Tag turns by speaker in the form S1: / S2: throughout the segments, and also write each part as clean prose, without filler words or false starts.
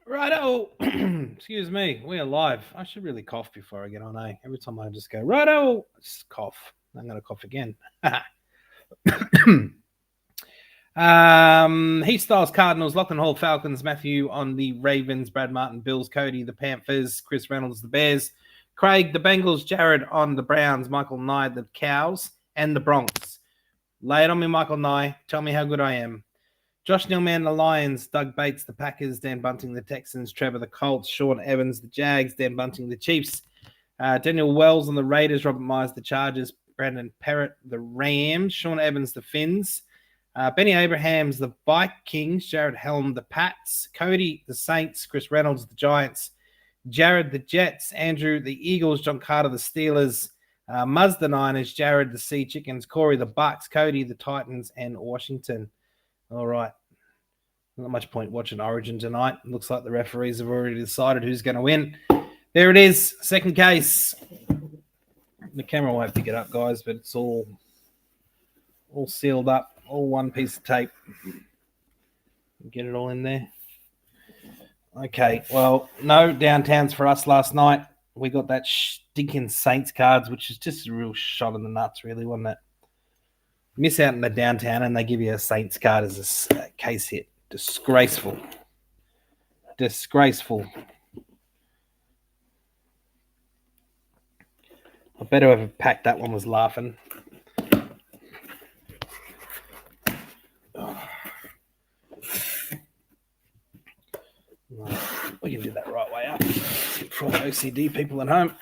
S1: Righto. Excuse me. We are live. I should really cough before I get on, eh? Every time I just go, righto, just cough. I'm going to cough again. Heath Styles, Cardinals, Lachlan Hall, Falcons, Matthew on the Ravens, Brad Martin, Bills, Cody, the Panthers, Chris Reynolds, the Bears, Craig, the Bengals, Jared on the Browns, Michael Nye, the Cows, and the Bronx. Lay it on me, Michael Nye. Tell me how good I am. Josh Nillman, the Lions, Doug Bates, the Packers, Dan Bunting, the Texans, Trevor, the Colts, Sean Evans, the Jags, Dan Bunting, the Chiefs, Daniel Wells on the Raiders, Robert Myers, the Chargers, Brandon Parrott, the Rams, Sean Evans, the Finns, Benny Abrahams, the Vikings, Jared Helm, the Pats, Cody, the Saints, Chris Reynolds, the Giants, Jared, the Jets, Andrew, the Eagles, John Carter, the Steelers, Muzz, the Niners, Jared, the Sea Chickens, Corey, the Bucks, Cody, the Titans, and Washington. All right. Not much point watching Origin tonight. Looks like the referees have already decided who's going to win. There it is. Second case. The camera won't pick it up, guys, but it's all sealed up. All one piece of tape. Get it all in there. Okay. Well, no downtowns for us last night. We got that stinking Saints cards, which is just a real shot in the nuts, really, wasn't it? Miss out in the downtown and they give you a Saints card as a case hit. Disgraceful. I bet whoever packed that one was laughing. We can do that right way up for all the OCD people at home.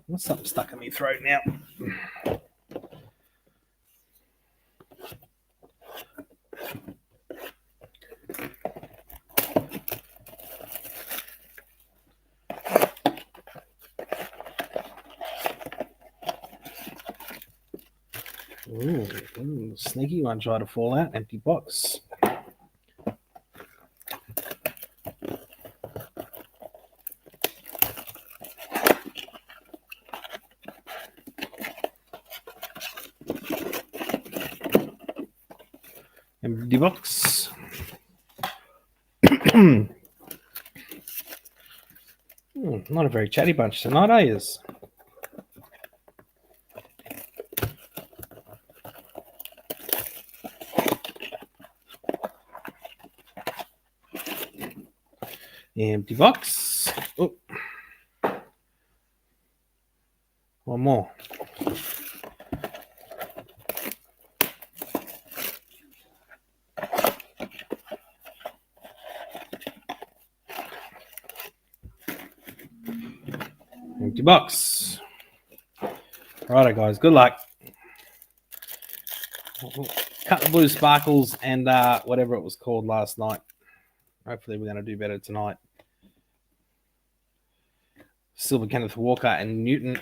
S1: There's something stuck in my throat now. Ooh, sneaky one tried to fall out. Empty box. Empty box. Not a very chatty bunch tonight, are you? Empty box. Oh. One more. Empty box. Righto, guys. Good luck. Cut the blue sparkles and whatever it was called last night. Hopefully we're going to do better tonight. Silver Kenneth Walker and Newton.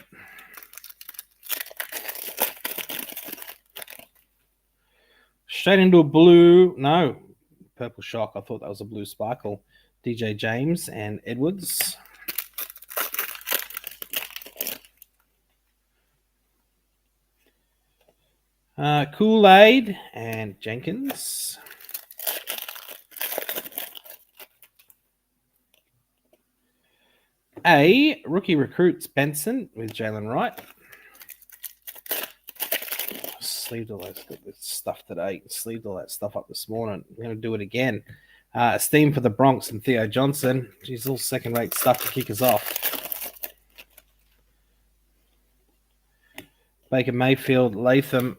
S1: Straight into a blue. No. Purple Shock. I thought that was a blue sparkle. DJ James and Edwards. Kool-Aid and Jenkins. A rookie recruits Benson with Jalen Wright. Sleeved all that stuff today. Sleeved all that stuff up this morning. We're going to do it again. Esteem for the Bronx and Theo Johnson. She's all second-rate stuff to kick us off. Baker Mayfield, Latham.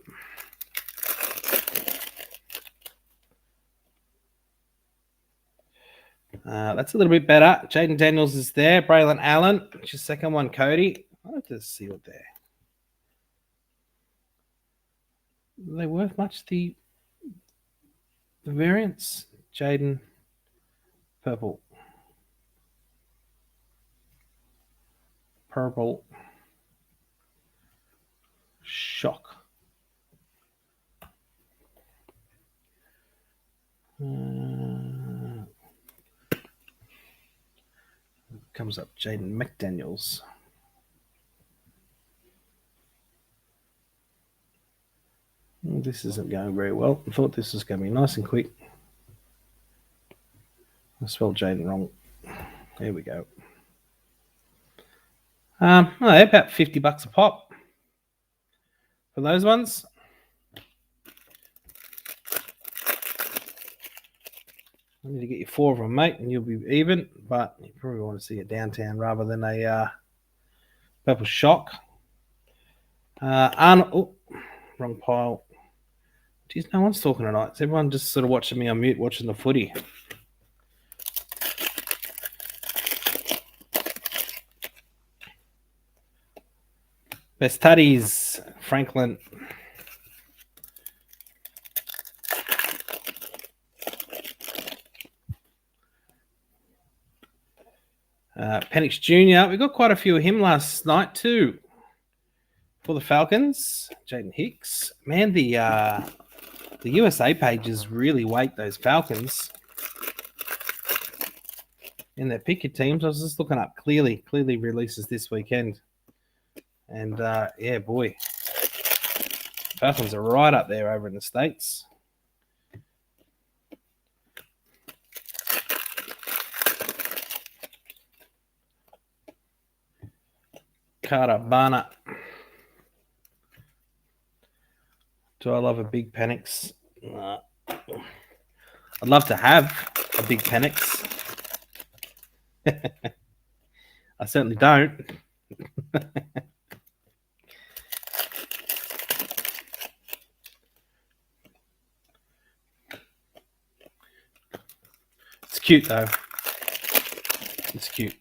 S1: That's a little bit better. Jaden Daniels is there. Braylon Allen. It's your second one, Cody. I'll have to see what they're. Are they worth much, the variants? Jaden. Purple. Shock. Comes up Jaden McDaniels. This isn't going very well. I thought this was going to be nice and quick. I spelled Jaden wrong. There we go. About $50 a pop for those ones. I need to get you 4 of them, mate, and you'll be even. But you probably want to see a downtown rather than a purple shock. Wrong pile. Geez, no one's talking tonight. It's everyone just sort of watching me on mute, watching the footy. Best Tutties, Franklin. Penix Jr. We got quite a few of him last night too. For the Falcons, Jaden Hicks. Man, the USA pages really weight those Falcons in their pick your teams. I was just looking up clearly releases this weekend. And yeah, boy, Falcons are right up there over in the States. Carter Barnett. Do I love a big Penix? I'd love to have a big Penix. I certainly don't. It's cute though. It's cute.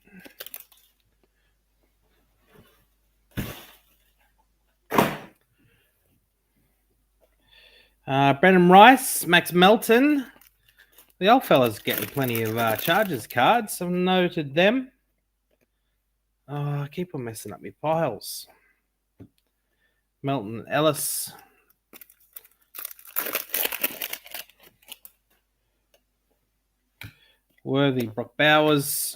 S1: Brendan Rice, Max Melton. The old fella's getting plenty of Chargers cards. I've noted them. Oh, I keep on messing up my piles. Melton Ellis. Worthy Brock Bowers.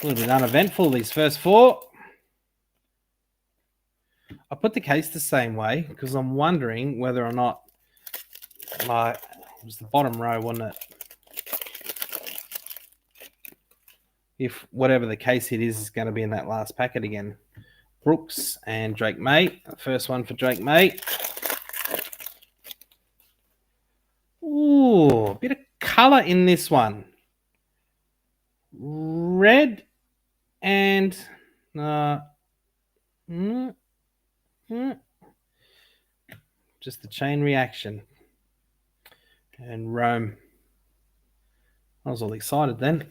S1: A little bit uneventful, these first 4. I put the case the same way because I'm wondering whether or not it was the bottom row, wasn't it? If whatever the case hit is going to be in that last packet again. Brooks and Drake May. First one for Drake May. Ooh, a bit of colour in this one. Red and just the chain reaction. And Rome. I was all excited then.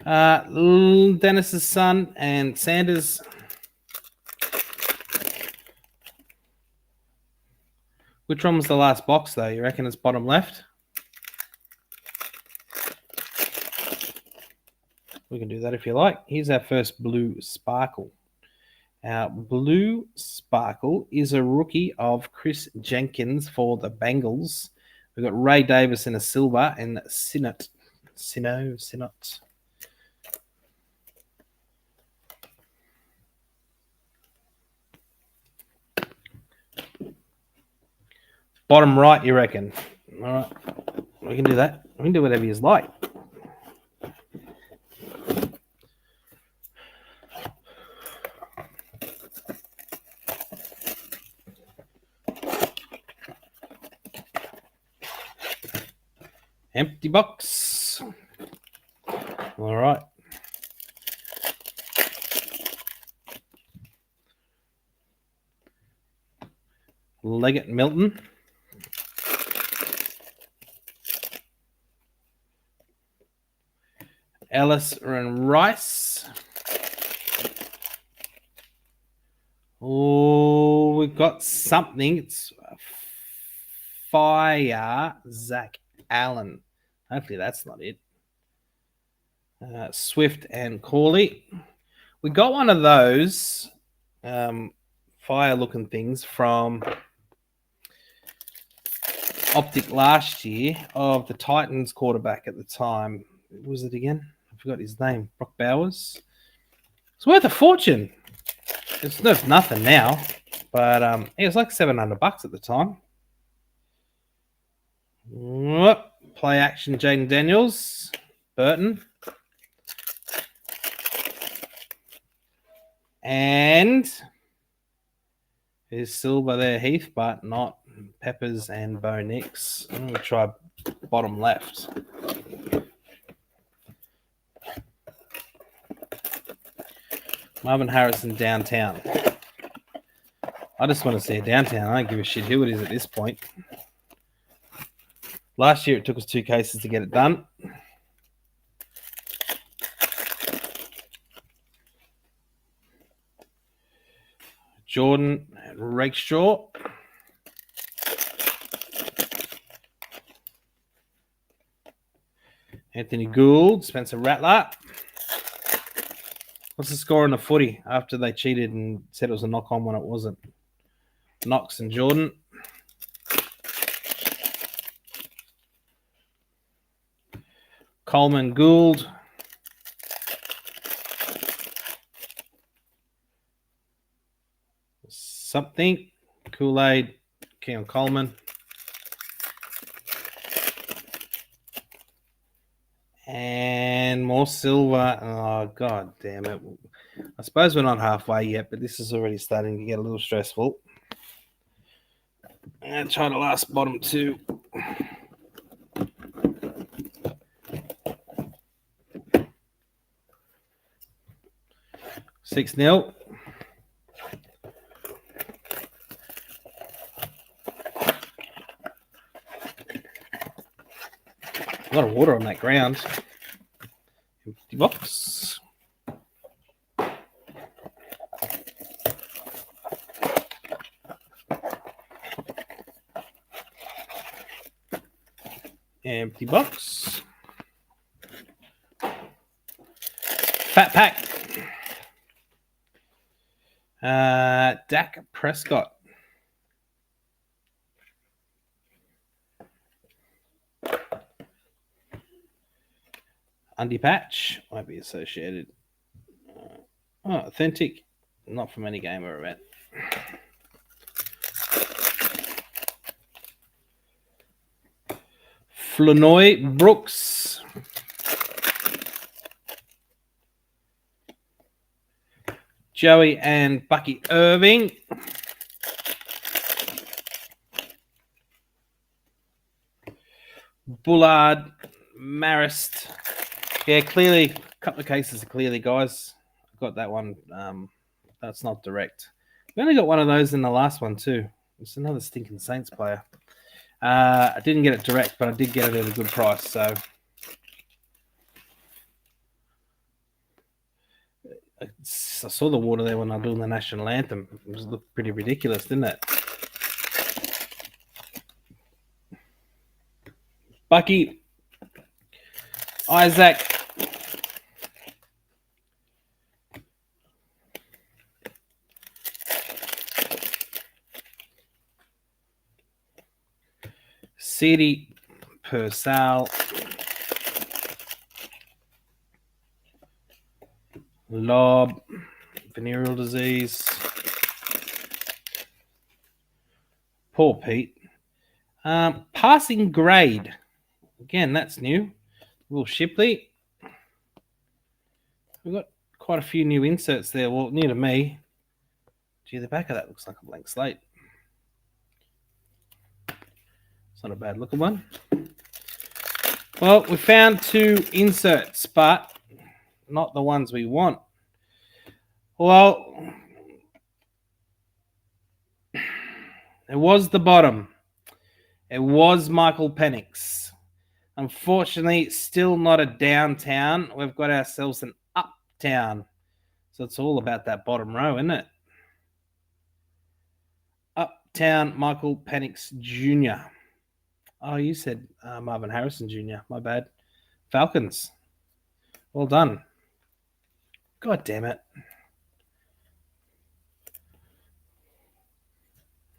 S1: Dennis's son and Sanders. Which one was the last box, though? You reckon it's bottom left? We can do that if you like. Here's our first blue sparkle. Our blue sparkle is a rookie of Chris Jenkins for the Bengals. We've got Ray Davis in a silver and Sinnott. Bottom right, you reckon? All right. We can do that. We can do whatever you like. Empty box. All right. Leggett Milton. Ellis and Rice. Oh, we've got something. It's fire Zach Allen. Hopefully that's not it. Swift and Corley. We got one of those fire-looking things from Optic last year of the Titans quarterback at the time. What was it again? I forgot his name. Brock Bowers. It's worth a fortune. It's worth nothing now, but it was like $700 at the time. Play action, Jaden Daniels, Burton. And there's silver there, Heath, but not Peppers and Bo Nix. I'm going to try bottom left. Marvin Harrison, downtown. I just want to see a downtown. I don't give a shit who it is at this point. Last year, it took us 2 cases to get it done. Jordan and Rakestraw. Anthony Gould, Spencer Rattler. What's the score on the footy after they cheated and said it was a knock-on when it wasn't? Knox and Jordan. Coleman, Gould. Something. Kool-Aid, Keon Coleman. And more silver. Oh, God damn it. I suppose we're not halfway yet, but this is already starting to get a little stressful. I'm going to try the last bottom 2. $6-0. A lot of water on that ground. Empty box. Empty box. Fat pack. Dak Prescott. Undie patch might be associated. Authentic, not from any game or event. Flournoy Brooks. Joey and Bucky Irving. Bullard, Marist. Yeah, clearly, a couple of cases are clearly, guys. I got that one. That's not direct. We only got one of those in the last one, too. It's another stinking Saints player. I didn't get it direct, but I did get it at a good price, so. I saw the water there when I was doing the national anthem. It just looked pretty ridiculous, didn't it? Bucky. Isaac. City. Purcell. Lob. Venereal disease. Poor Pete. Passing grade. Again, that's new. Will Shipley. We've got quite a few new inserts there. Well, near to me. Gee, the back of that looks like a blank slate. It's not a bad looking one. Well, we found 2 inserts, but not the ones we want. Well, it was the bottom. It was Michael Penix. Unfortunately, still not a downtown. We've got ourselves an uptown. So it's all about that bottom row, isn't it? Uptown Michael Penix Jr. Oh, you said Marvin Harrison Jr. My bad. Falcons. Well done. God damn it.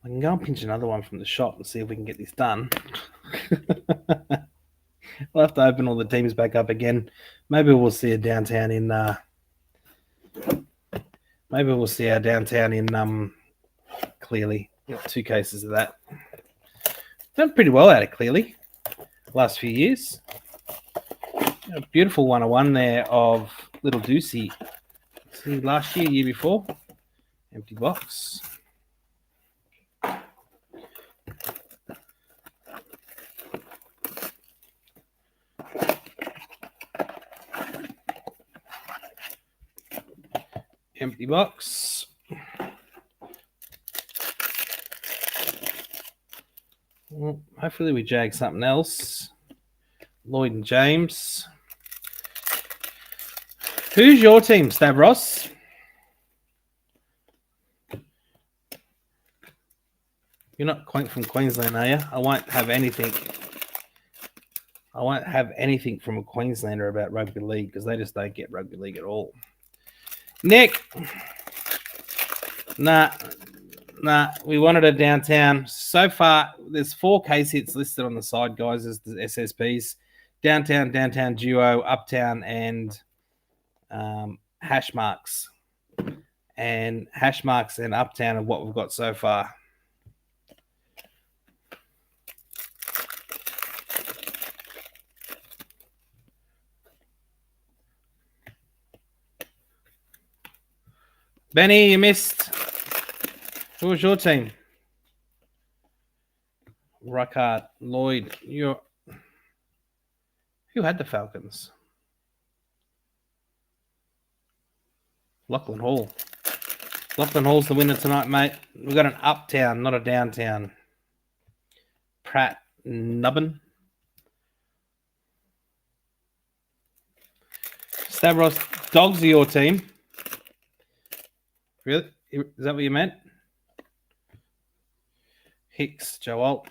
S1: I can go and pinch another one from the shop and see if we can get this done. We'll have to open all the teams back up again. Maybe we'll see a downtown in Maybe we'll see our downtown in Clearly. Got 2 cases of that. Done pretty well out of Clearly last few years. A beautiful 101 there of Little Doocy. See, last year before. Empty box. Empty box. Well, hopefully we jag something else. Lloyd and James. Who's your team, Stavros? You're not from Queensland, are you? I won't have anything from a Queenslander about rugby league because they just don't get rugby league at all. Nick. Nah. We wanted a downtown. So far, there's 4 case hits listed on the side, guys, as the SSPs. Downtown duo, uptown, and hash marks. And hash marks and uptown are what we've got so far. Benny, you missed. Who was your team? Ruckart, Lloyd. Who had the Falcons? Lachlan Hall. Lachlan Hall's the winner tonight, mate. We've got an uptown, not a downtown. Pratt Nubbin. Stavros, dogs are your team. Really? Is that what you meant? Hicks, Joe Alt.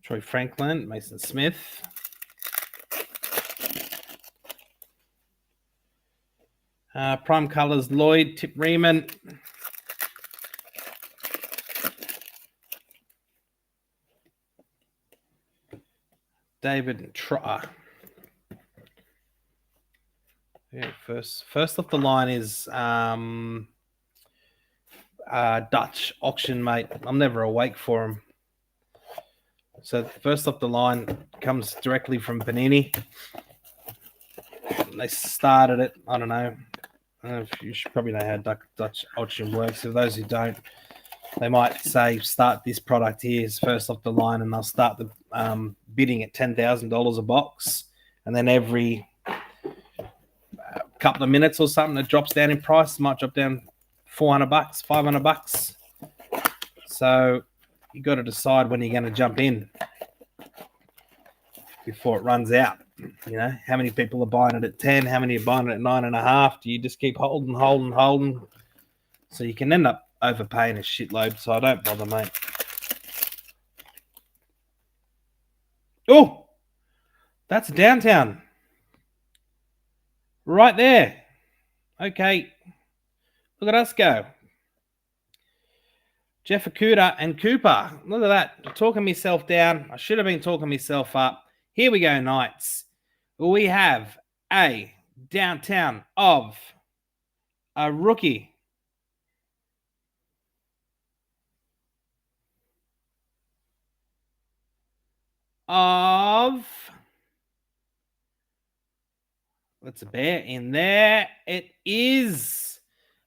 S1: Troy Franklin, Mason Smith. Prime Colours, Lloyd, Tip Riemann. David Trotter. Yeah, first off the line is Dutch auction, mate. I'm never awake for him. So first off the line comes directly from Panini. They started it. I don't know. You should probably know how Dutch auction works. For those who don't, they might say start this product here is first off the line, and they'll start the bidding at $10,000 a box, and then every couple of minutes or something, it drops down in price. It might drop down $400, $500. So you got to decide when you're going to jump in before it runs out. You know, how many people are buying it at 10? How many are buying it at 9.5? Do you just keep holding? So you can end up overpaying a shitload. So I don't bother, mate. Oh, that's downtown. Right there. Okay. Look at us go. Jeff Akuta and Cooper. Look at that. Talking myself down. I should have been talking myself up. Here we go, Knights. We have a downtown of a rookie. Of what's a bear in there? It is.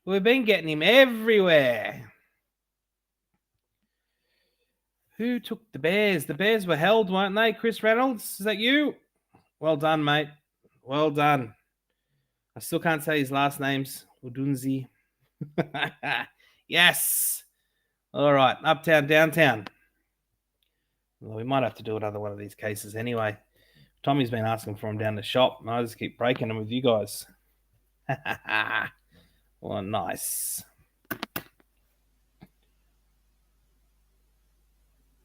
S1: We've been getting him everywhere. Who took the Bears? The Bears were held, weren't they? Chris Reynolds, is that you? Well done, mate. Well done. I still can't say his last names. Udunzi. Yes. All right. Uptown, downtown. Well, we might have to do another one of these cases anyway. Tommy's been asking for them down the shop, and I just keep breaking them with you guys. Well, nice.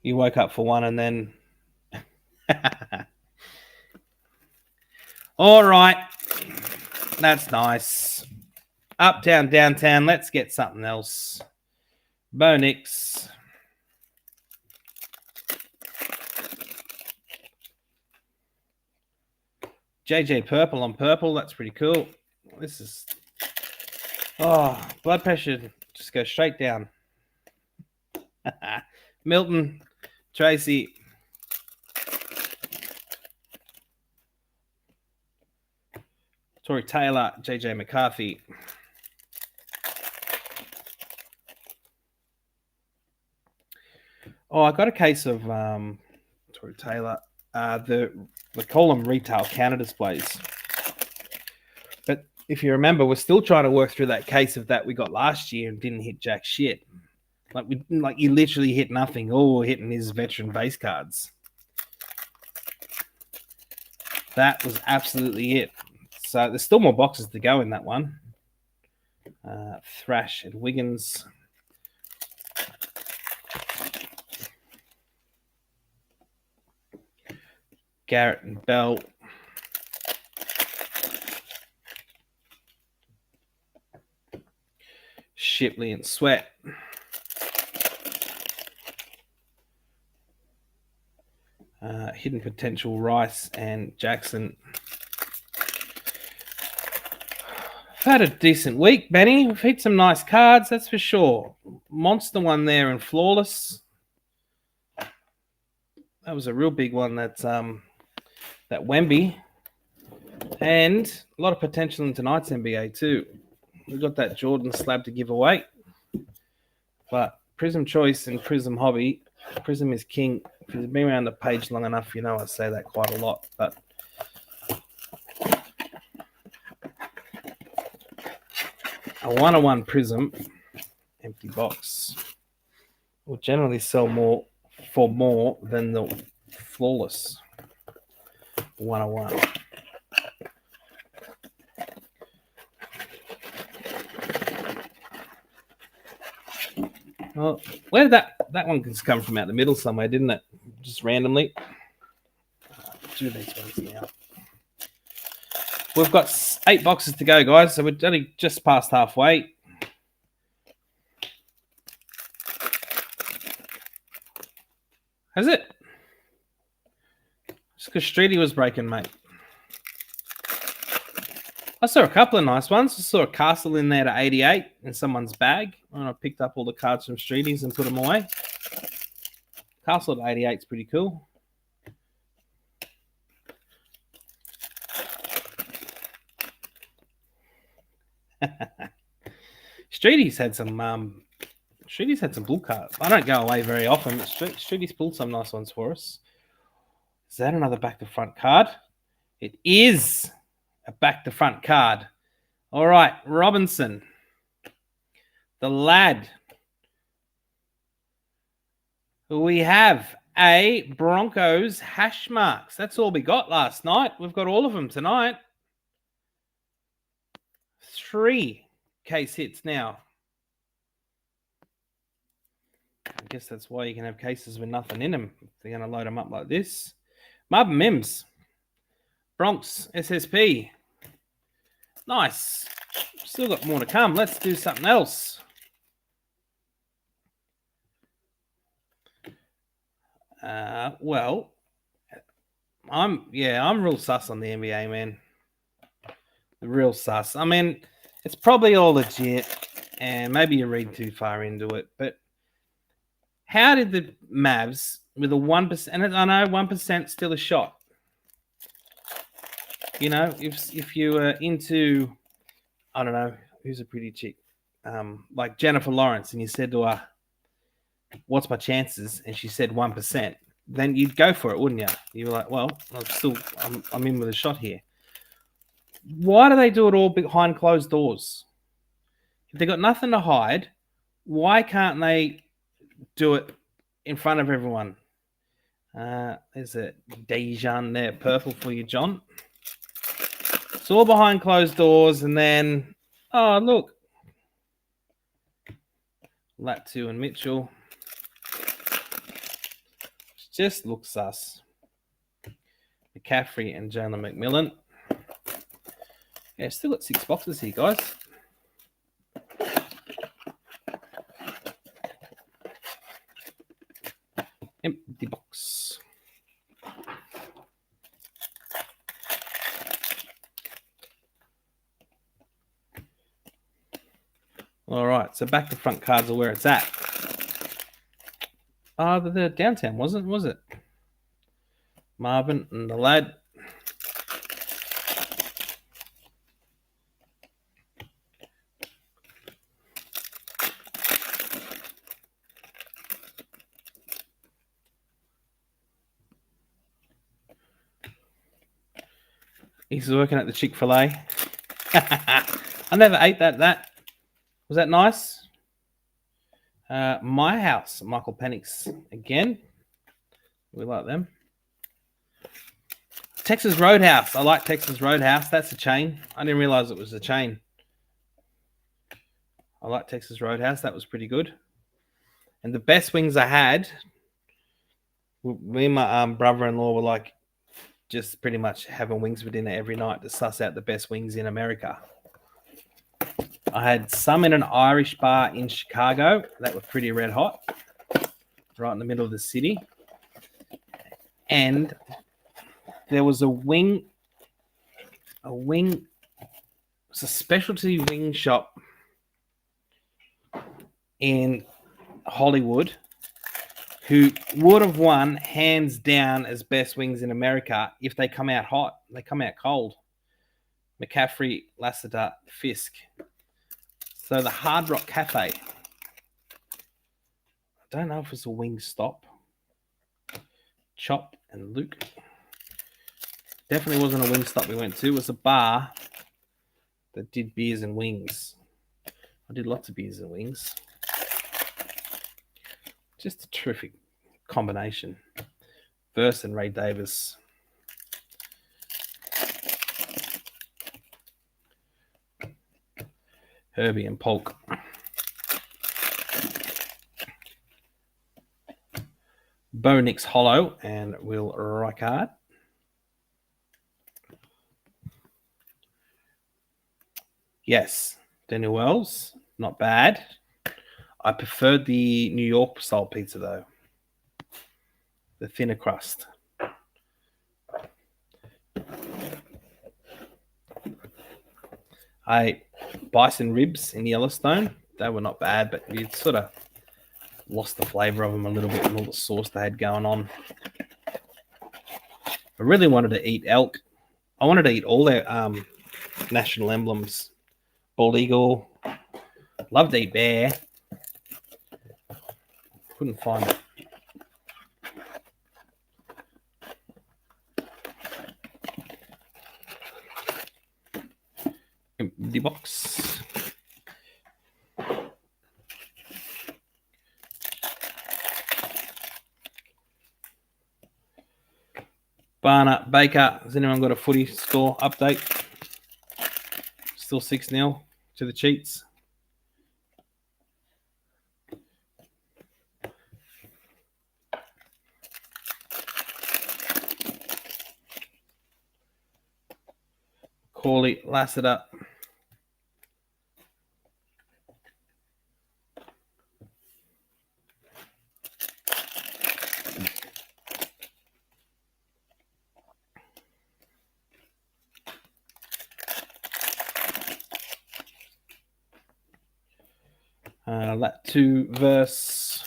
S1: You woke up for one and then... All right. That's nice. Uptown, downtown. Let's get something else. Bo Nix. JJ Purple on purple. That's pretty cool. This is... Oh, blood pressure just goes straight down. Milton, Tracy. Tory Taylor, JJ McCarthy. Oh, I got a case of Tory Taylor. We call them retail counter displays. But if you remember, we're still trying to work through that case of that we got last year and didn't hit jack shit. Like you literally hit nothing. All we're hitting is veteran base cards. That was absolutely it. So there's still more boxes to go in that one. Thrash and Wiggins. Garrett and Bell. Shipley and Sweat. Hidden Potential, Rice and Jackson. I've had a decent week, Benny. We've hit some nice cards, that's for sure. Monster one there and Flawless. That was a real big one. That's that Wemby. And a lot of potential in tonight's NBA too. We've got that Jordan slab to give away. But Prism Choice and Prism Hobby, Prism is king. If you've been around the page long enough, you know I say that quite a lot. But a 101 Prism, empty box, will generally sell more for more than the Flawless 101. Well, where did that one come from out the middle somewhere, didn't it? Just randomly. Do these ones now. We've got 8 boxes to go, guys, so we're only just past halfway. Has it? Just because Streety was breaking, mate. I saw a couple of nice ones. I saw a Castle in there to 88 in someone's bag. And I picked up all the cards from Streety's and put them away. Castle at 88 is pretty cool. Streety's had some bull cards. I don't go away very often, but Streety's pulled some nice ones for us. Is that another back to front card? It is a back to front card. All right, Robinson. The lad. We have a Broncos hash marks. That's all we got last night. We've got all of them tonight. 3 case hits now. I guess that's why you can have cases with nothing in them. If they're going to load them up like this. Marvin Mims. Bronx SSP. Nice. Still got more to come. Let's do something else. Well, I'm real sus on the NBA, man. Real sus. I mean, it's probably all legit, and maybe you read too far into it, but how did the Mavs with a 1%, and I know 1% still a shot. You know, if you were into, I don't know, who's a pretty chick, like Jennifer Lawrence, and you said to her, "What's my chances?" and she said 1%, then you'd go for it, wouldn't you? You were like, "Well, I'm in with a shot here." Why do they do it all behind closed doors? If they've got nothing to hide, why can't they do it in front of everyone? There's a Dejan there, purple for you, John. It's all behind closed doors, and then, oh, look. Latu and Mitchell. Just looks sus. McCaffrey and Jalen McMillan. Yeah, still got 6 boxes here, guys. Empty box. All right, so back to front cards are where it's at. The downtown wasn't, was it? Marvin and the lad. He's working at the Chick-fil-A. I never ate that. Was that nice? My House, Michael Penix again. We like them. Texas Roadhouse. I like Texas Roadhouse. That's a chain. I didn't realize it was a chain. I like Texas Roadhouse. That was pretty good. And the best wings I had, me and my brother-in-law were like just pretty much having wings for dinner every night to suss out the best wings in America. I had some in an Irish bar in Chicago that were pretty red hot, right in the middle of the city. And there was a wing, it's a specialty wing shop in Hollywood who would have won hands down as best wings in America if they come out hot. They come out cold. McCaffrey, Lassiter, Fisk. So the Hard Rock Cafe. I don't know if it's a wing stop. Chop and Luke. Definitely wasn't a wing stop we went to. It was a bar that did beers and wings. I did lots of beers and wings. Just a terrific combination. Verse and Ray Davis. Herbie and Polk. Bo Nix Hollow and Will Reichard. Yes, Daniel Wells, not bad. I preferred the New York style pizza though. The thinner crust. I ate bison ribs in Yellowstone. They were not bad, but you sort of lost the flavor of them a little bit and all the sauce they had going on. I really wanted to eat elk. I wanted to eat all their national emblems. Bald eagle. Loved to eat bear. Couldn't find it. Empty box. Barner, Baker. Has anyone got a footy score update? Still 6-0 to the Cheats. Corley, Lassiter. That 2 verse.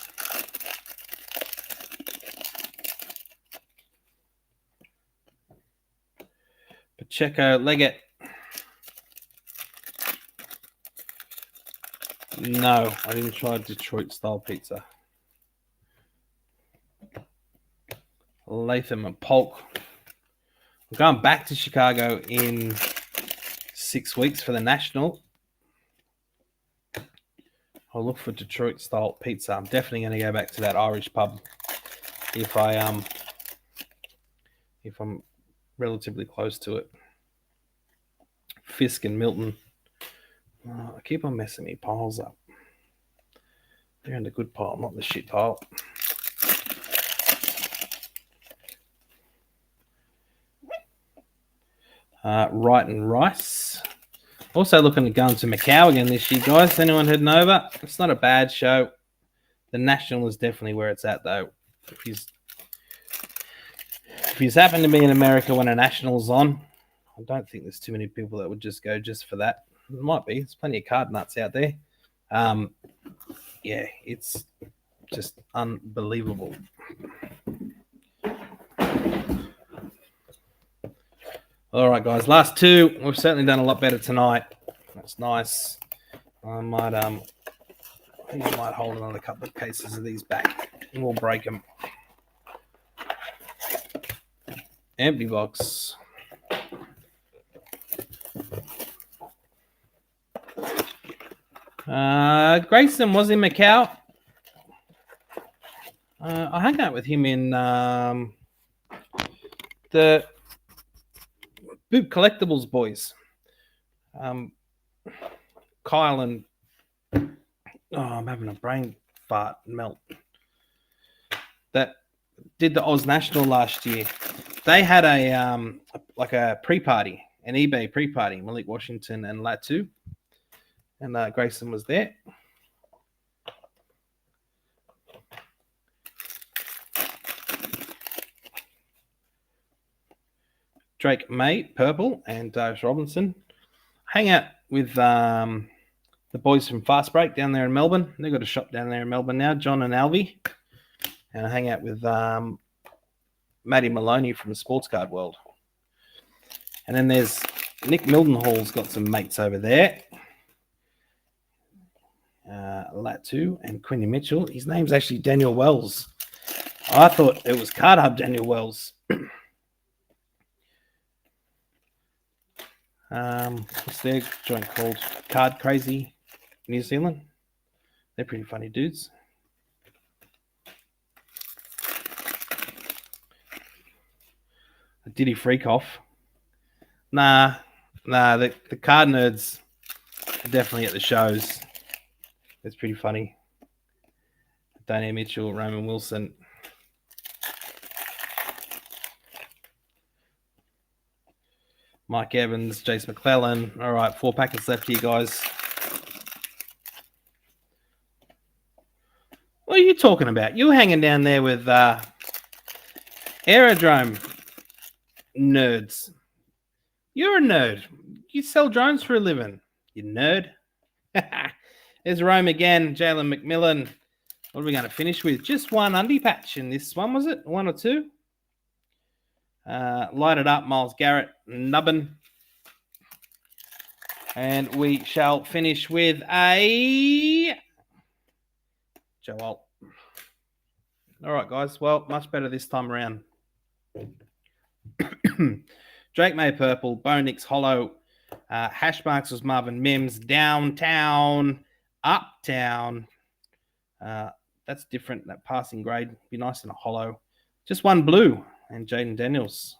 S1: Pacheco, Leggett. No, I didn't try Detroit style pizza. Latham and Polk. I'm going back to Chicago in 6 weeks for the National. I'll look for Detroit style pizza. I'm definitely going to go back to that Irish pub if I'm relatively close to it. Fisk and Milton. I keep on messing me piles up. They're in the good pile, not the shit pile. Wright and Rice. Also looking to go into Macau again this year, guys. Anyone heading over? It's not a bad show. The National is definitely where it's at, though. If he's happened to be in America when a National's on, I don't think there's too many people that would just go just for that. It might be. There's plenty of card nuts out there. Yeah, it's just unbelievable. All right, guys. Last two. We've certainly done a lot better tonight. That's nice. I might hold another couple of cases of these back and we'll break them. Empty box. Grayson was in Macau. I hung out with him in the Boot Collectibles boys. Kyle and I'm having a brain fart melt. That did the Oz National last year. They had a pre-party, an eBay pre-party. Malik Washington and Latu, and Grayson was there. Drake May, purple, and Darius Robinson. Hang out with the boys from Fast Break down there in Melbourne. They've got a shop down there in Melbourne now, John and Alvy. And I hang out with Matty Maloney from Sports Card World. And then there's Nick Mildenhall's got some mates over there. Latu and Quinny Mitchell. His name's actually Daniel Wells. I thought it was Card Hub Daniel Wells. What's their joint called? Card Crazy New Zealand. They're pretty funny dudes. Did he freak off? Nah, the card nerds are definitely at the shows. It's pretty funny. Daniel Mitchell, Roman Wilson. Mike Evans, Jace McClellan. All right, 4 packets left here, guys. What are you talking about? You were hanging down there with Aerodrome nerds. You're a nerd. You sell drones for a living, you nerd. There's Rome again, Jalen McMillan. What are we going to finish with? Just one undie patch in this one, was it? 1 or 2? Light it up, Miles Garrett, Nubbin. And we shall finish with a Joel. All right, guys. Well, much better this time around. Drake May purple, Bo Nix hollow. Hash marks was Marvin Mims. Downtown, uptown. That's different. That passing grade be nice in a hollow. Just one blue. And Jaden Daniels.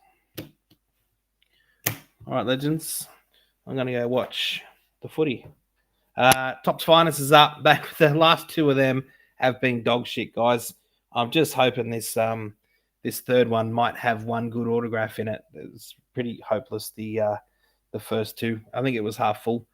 S1: All right, legends. I'm going to go watch the footy. Top's Finest is up. The last 2 of them have been dog shit, guys. I'm just hoping this third one might have one good autograph in it. It's pretty hopeless, the first 2. I think it was half full.